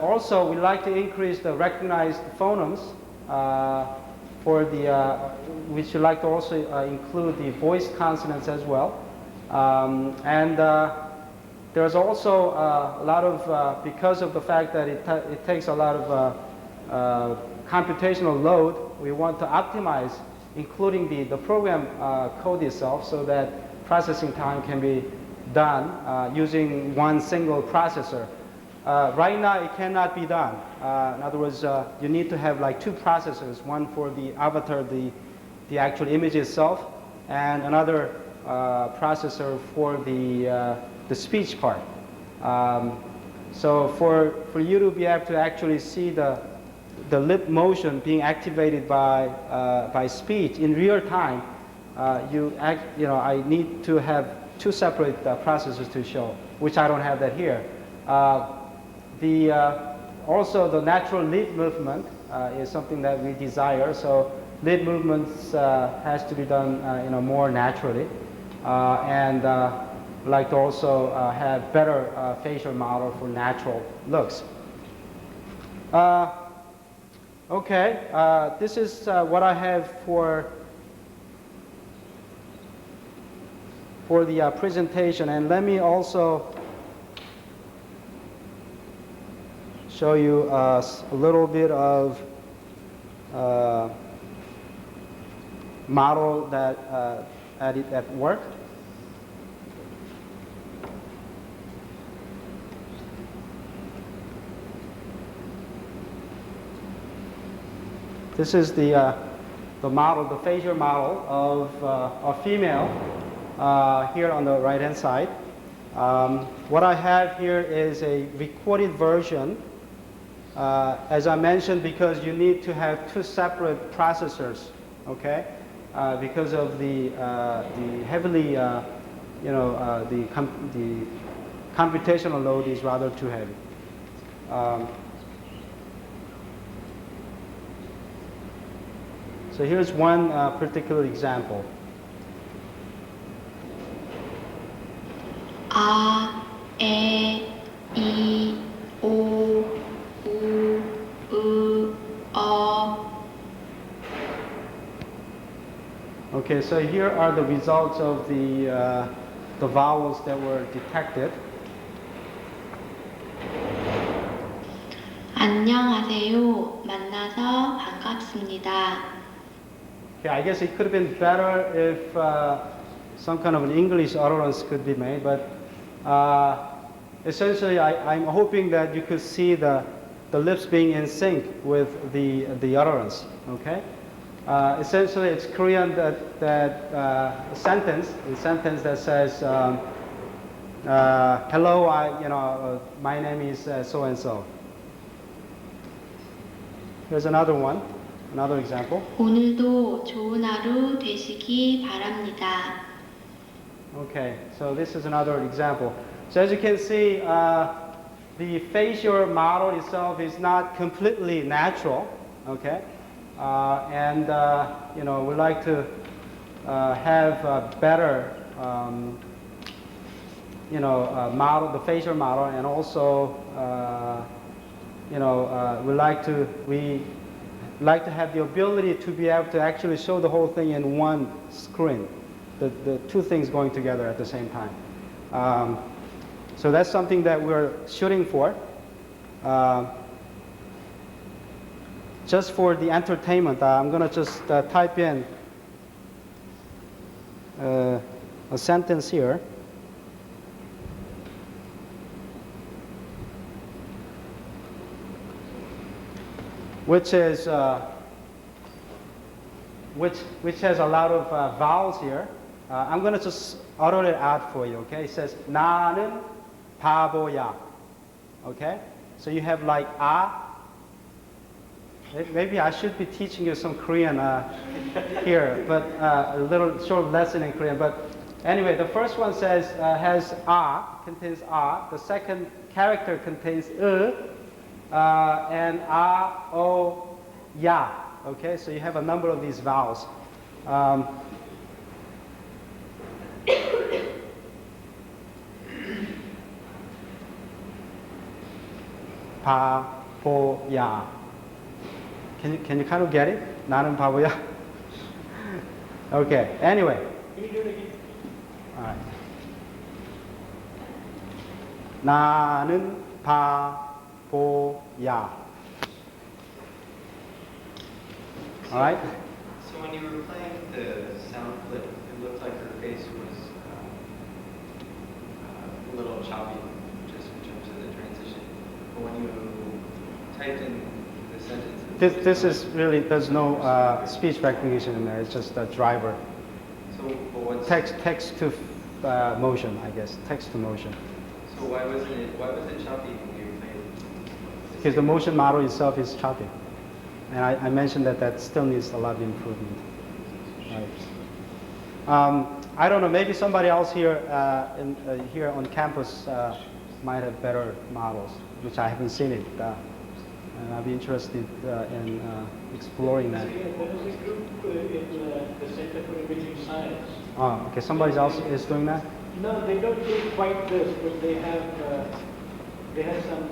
Also, we like to increase the recognized phonemes we should like to also include the voiced consonants as well. There's also a lot of, because of the fact that it takes a lot of computational load, we want to optimize, including the program code itself, so that processing time can be done using one single processor. Right now, it cannot be done. In other words, you need to have like 2 processors, one for the avatar, the actual image itself, and another processor for the speech part. So for you to be able to actually see the lip motion being activated by speech in real time, I need to have 2 separate processors to show, which I don't have that here. Also, the natural lip movement is something that we desire. So lip movements has to be done more naturally. And we'd like to also have better facial model for natural looks. Okay, this is what I have for the presentation. And let me also show you a little bit of model that at work. This is the model, the facial model of a female here on the right-hand side. What I have here is a recorded version. As I mentioned, because you need to have 2 separate processors, okay? Because of the heavily, the computational load is rather too heavy. So here's one particular example. A, E, I, O, U, O. Okay, so here are the results of the vowels that were detected. 안녕하세요. 만나서 반갑습니다. Okay, I guess it could have been better if some kind of an English utterance could be made, but essentially I'm hoping that you could see the lips being in sync with the utterance, okay? Essentially it's Korean that sentence that says, hello, my name is so-and-so. Here's another one, another example. 오늘도 좋은 하루 되시기 바랍니다. Okay, so this is another example. So as you can see, the facial model itself is not completely natural, okay? And we like to have a better, model, the facial model, and also, we like to have the ability to be able to actually show the whole thing in one screen, the two things going together at the same time. So that's something that we're shooting for. Just for the entertainment, I'm going to just type in a sentence here. Which is which has a lot of vowels here. I'm going to just utter it out for you. Okay, it says 나는 바보야. Okay, so you have like Maybe I should be teaching you some Korean here, but a little short lesson in Korean. But anyway, the first one says has contains The second character contains and o, ya. Okay, so you have a number of these vowels. 바보야. Can you kind of get it? 나는 바보야. Okay. Anyway. Can you do it again? All right. 나는 바보야. All right. So when you were playing the sound clip, it looked like her face was a little choppy, just in terms of the transition. But when you typed in the sentence, This is really, there's no speech recognition in there. It's just a driver. so but what's Text to motion, I guess. Text to motion. so why was it choppy when you were playing? Because the motion model itself is choppy. And I mentioned that still needs a lot of improvement. Right. I don't know, maybe somebody else here here on campus might have better models, which I haven't seen it. And I'd be interested in exploring that. Yeah, there is a group in the Center for Imaging Science. Oh, okay, somebody else is doing that? No, they don't do quite this, but they have some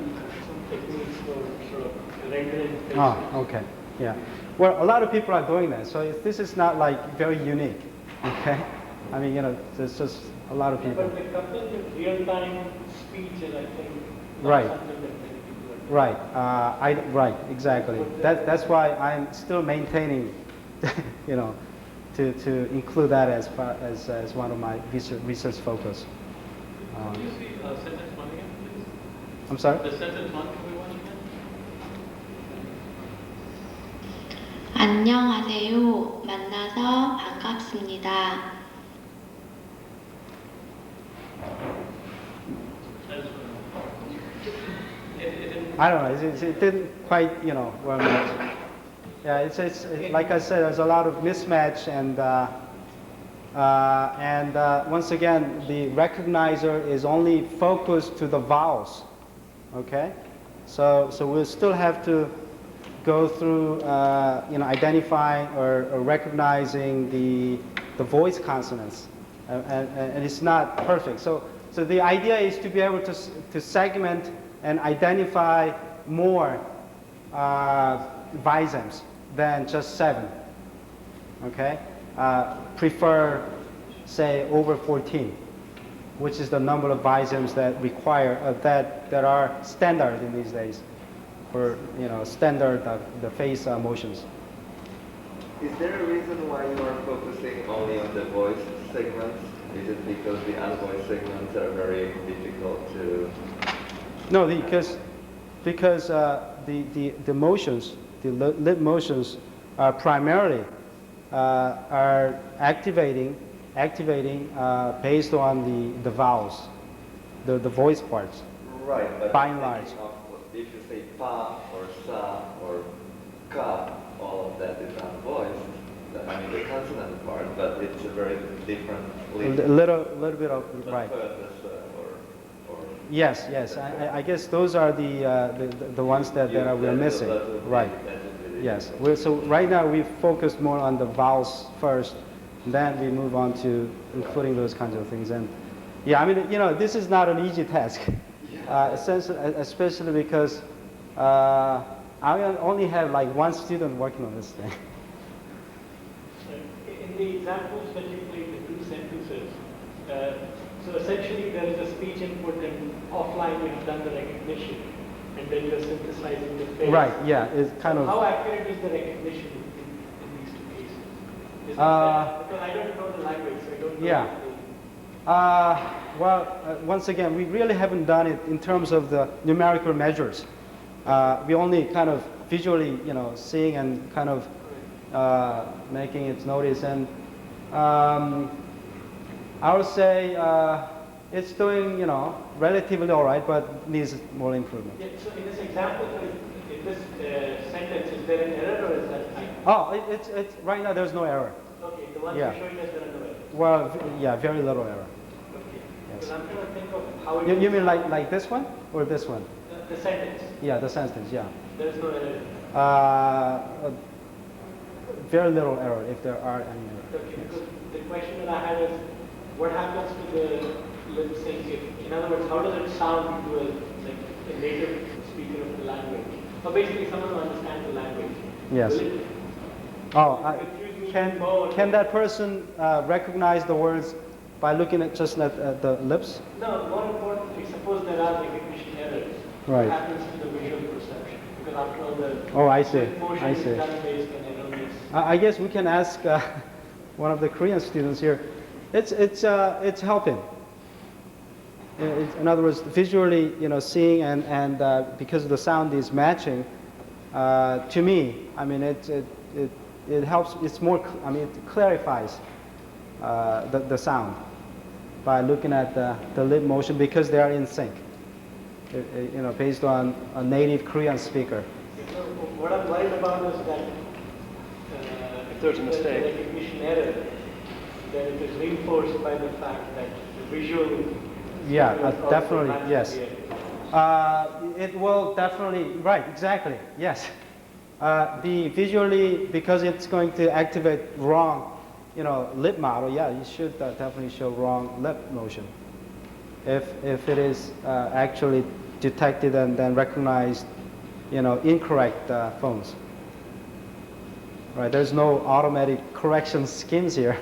techniques for sort of rendering faces. Oh, okay, yeah. Well, a lot of people are doing that, so this is not like very unique, okay? I mean, there's just a lot of people. But the coupling with real-time speech is, I think, not Right. something that many people are doing. Right, right, exactly. That's why I'm still maintaining, to include that as one of my research focus. Can you see sentence one again, please? I'm sorry? The sentence one, can we watch again? 안녕하세요. 만나서 반갑습니다. I don't know. It didn't quite, well match. Yeah, it's like I said, there's a lot of mismatch, and once again, the recognizer is only focused to the vowels. Okay, so we'll still have to go through, identifying or recognizing the voice consonants, and it's not perfect. So the idea is to be able to segment and identify more visems than just 7. Okay, prefer say over 14, which is the number of visems that require that are standard in these days. for standard the face motions. Is there a reason why you are focusing only on the voice segments? Is it because the unvoiced segments are very difficult to? No, because the motions, the lip motions, are primarily are activating based on the vowels, the voice parts. Right, but by and large. If you say pa or sa or ka, all of that is unvoiced. I mean the consonant part, but it's a very different. A little bit of right. Or Yes. I guess those are the ones that we're missing. Right. Yes. So right now we focus more on the vowels first, then we move on to including those kinds of things. And yeah, I mean, this is not an easy task, especially because I only have like one student working on this thing. In the examples that you played, the two sentences, so essentially there is a speech input and offline you have done the recognition and then you're synthesizing the face. Right, yeah, it's kind of... How accurate is the recognition in these two cases? Because I don't know the language, so I don't know. Yeah. Once again, we really haven't done it in terms of the numerical measures. We only kind of visually, seeing and kind of making it notice. And I would say it's doing, relatively all right, but needs more improvement. Yeah, so in this example, in this sentence, is there an error or is that fine? Oh, it's right now there's no error. Okay, the ones Yeah. you're showing us, there are no errors. Well, yeah, very little error. Okay. Yes. Because I'm trying to think of how it You mean like this one or this one? the sentence. Yeah, the sentence, yeah. There's no error. Very little error, if there are any errors. Okay, because the question that I had is, what happens to the lip-sync? In other words, how does it sound to a native speaker of the language? Or basically someone who understands the language. Yes. Will it confuse me more? Can that person recognize the words by looking at just at the lips? No, more importantly, suppose there are recognition errors. Right. What happens to the visual perception? Because after all, the Oh, I see. motion I is see. done based on erroneous. I guess we can ask one of the Korean students here. It's helping. In other words, visually, seeing and because the sound is matching, to me, I mean, it helps. It's more. It clarifies the sound by looking at the lip motion because they are in sync. Based on a native Korean speaker. So what I'm worried about is that If there's a mistake. the recognition error, then it is reinforced by the fact that the visual. Yeah, signal is also definitely, matched yes. with the error. It will definitely, right, exactly, yes. The visually, because it's going to activate wrong, lip model, yeah, you should definitely show wrong lip motion. If it is actually detected and then recognized, incorrect phones. Right, there's no automatic correction schemes here.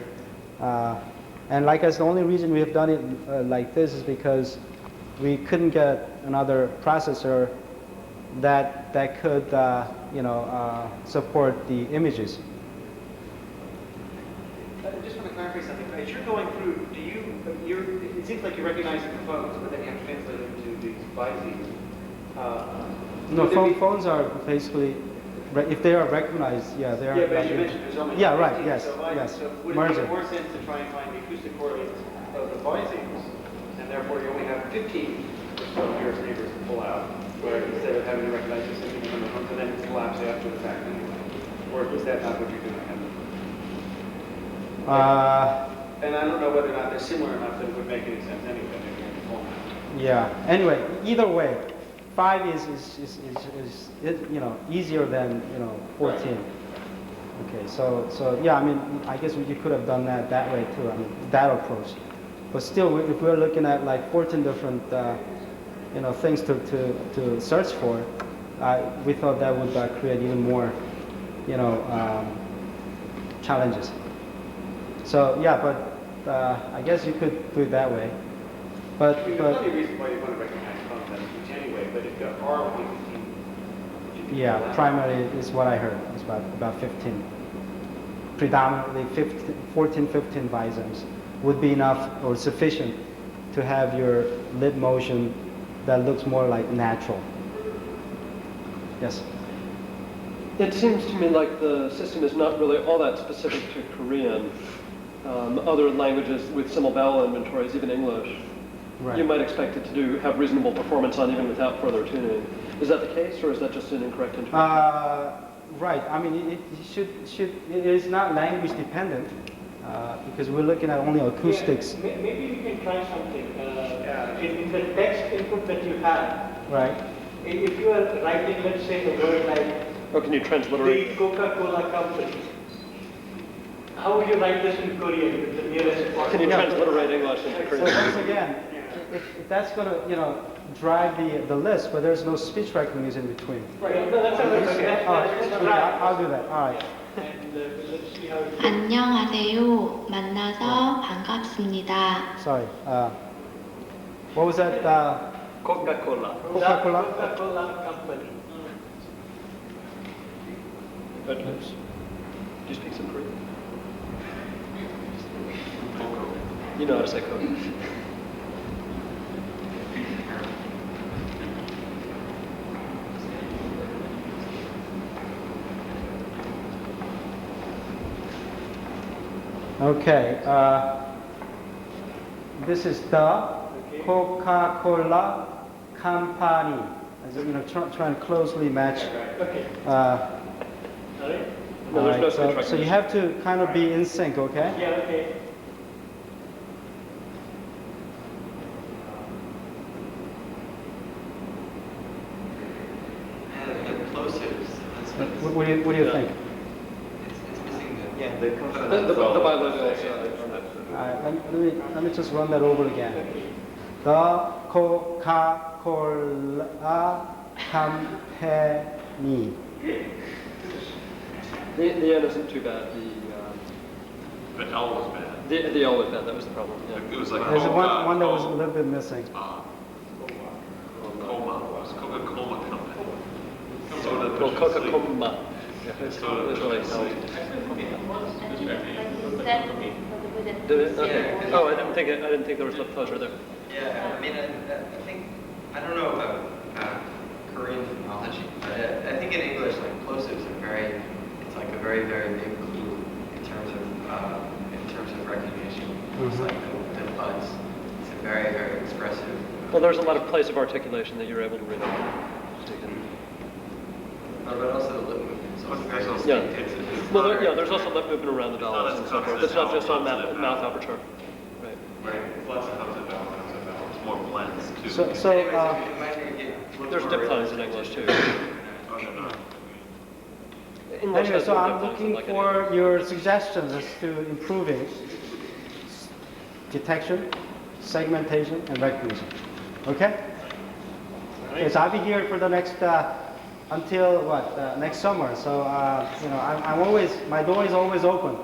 And like I said, the only reason we have done it like this is because we couldn't get another processor that could, support the images. I just want to clarify something. As you're going through, it seems like you're recognizing the phones, but then you have to translate them to these bises. No, phones are basically, if they are recognized, yeah, they are. Yeah, but as you mentioned, there's only Yeah, right, 15, yes, so yes. So would it Merge make it. more sense to try and find the acoustic correlates of the voicings, and therefore you only have 15 of your neighbors to pull out, where instead of having to recognize just 15 number of phones and then collapse after the fact anyway? Or is that not what you're doing? And I don't know whether or not they're similar enough that it would make any sense anyway. Maybe in the format. Yeah. Anyway, either way, 5 is easier than 14. Okay. So yeah, I guess you could have done that way too. That approach. But still, if we're looking at like 14 different things to search for, we thought that would create even more challenges. So yeah, but I guess you could do it that way. But There's plenty of reasons why you want to recognize phones that speech anyway, but if there are only 15 Yeah, primarily is what I heard. It's about 15. Predominantly 14, 15 bizeps would be enough or sufficient to have your lip motion that looks more like natural. Yes? It seems to me like the system is not really all that specific to Korean. Other languages with similar vowel inventories, even English, Right. you might expect it to have reasonable performance on even without further tuning. Is that the case, or is that just an incorrect interpretation? Right. I mean, it is not language dependent because we're looking at only acoustics. Yeah, maybe we can try something. In the text input that you have, Right. if you are writing, let's say, a word like Or can you transliterate? the Coca-Cola company, how would you write this in Korean with the nearest possible? Can you transliterate English into So Korean? once again, if that's going to drive the list, but there's no speech recognition in between. Right. No, that's All right. I'll do that. All right. And let's see how it goes. 안녕하세요. 만나서 반갑습니다. Sorry. What was that? Coca-Cola. Coca-Cola? Coca-Cola company. Do you speak some Korean? You know how to say Coke. Okay. This is the Coca-Cola company. As trying to closely match. Okay. All All right. No, there's no right. speech So you recognition. have to kind of be in sync, okay? Yeah. Okay. The plosives. What do you Yeah. think? It's missing the. Yeah, the The consonant. bilingual side. All right, let me just run that over again. The Coca-Cola company. The N isn't too bad. The L was bad. The L was bad. That was the problem. Yeah. It was like There's Coca, one that was a little bit missing. Coma. It was Coca-Cola Company. Soda Well, puts you to sleep. Coca-Cola. Yeah, it's Soda puts you really to sleep. Did it? Okay. Oh, I didn't think there was lip closure there. Yeah, I mean, I think, I don't know about Korean phonology, but I think in English, like plosives are it's like a very, very big clue in terms of recognition. It's like the buds. It's a very, very expressive. Well, there's a lot of place of articulation that you're able to read on. So you can- But also the lip movement. So it's very Yeah. It's Well, not- there's also lip movement around the vowels as and so forth. consonant It's not just on vowel, mouth aperture. Right. right. It's less consonant vowel, consonant vowel. It's more blends too. So Anyways, it might get There's diphthongs in English too. Oh, no, no. English Anyway, has so more I'm diphthongs looking than like any for other. your suggestions as to improving detection, segmentation, and recognition. Okay? Okay, so I'll be here for the next until next summer. So I'm always, my door is always open.